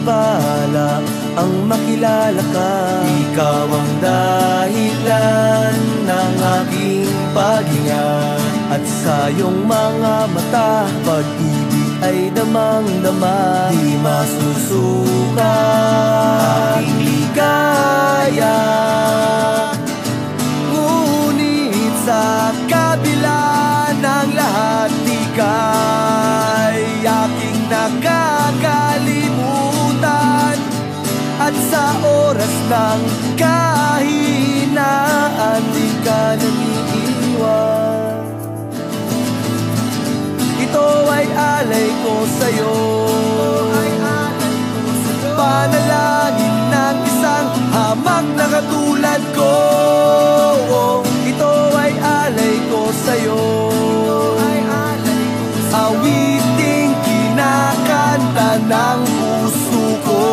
Pinagpala ang makilala ka. Ikaw ang dahilan ng aking paghinga. At sa iyong mga mata, pag-ibig ay damang-dama. Di masusuka aking ligaya. Ngunit sa kabila ng lahat, di ka'y aking nakakalimutan. At sa oras ng kahinaan, di ka naniiwan. Ito ay alay ko sa'yo, panalangin ng isang hamak na katulad ko. Ito ay alay ko sa'yo, awiting kinakanta ng puso ko.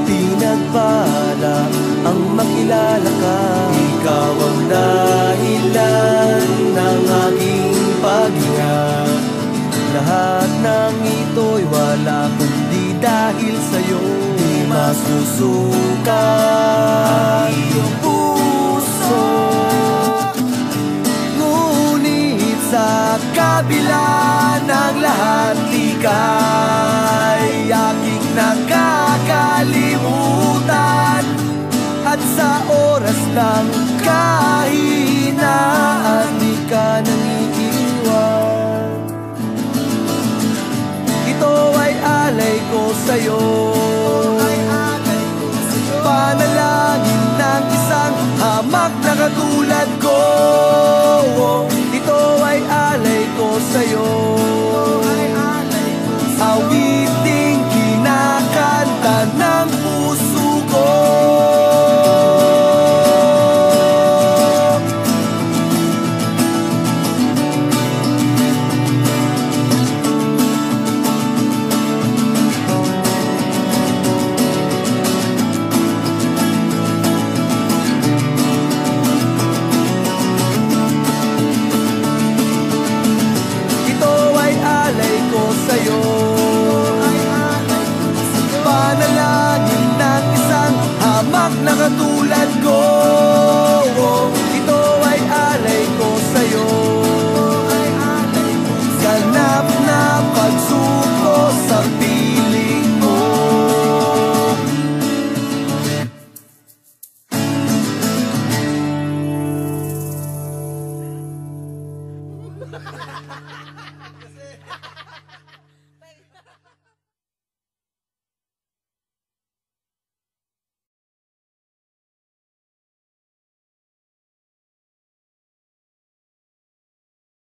Pinagpala ang makilala ka. Ikaw ang dahilan ng aking paghinga. Lahat ng ito'y wala kundi dahil sa'yo. Di masusuka ang iyong puso. Ngunit sa kabila ng lahat, di ka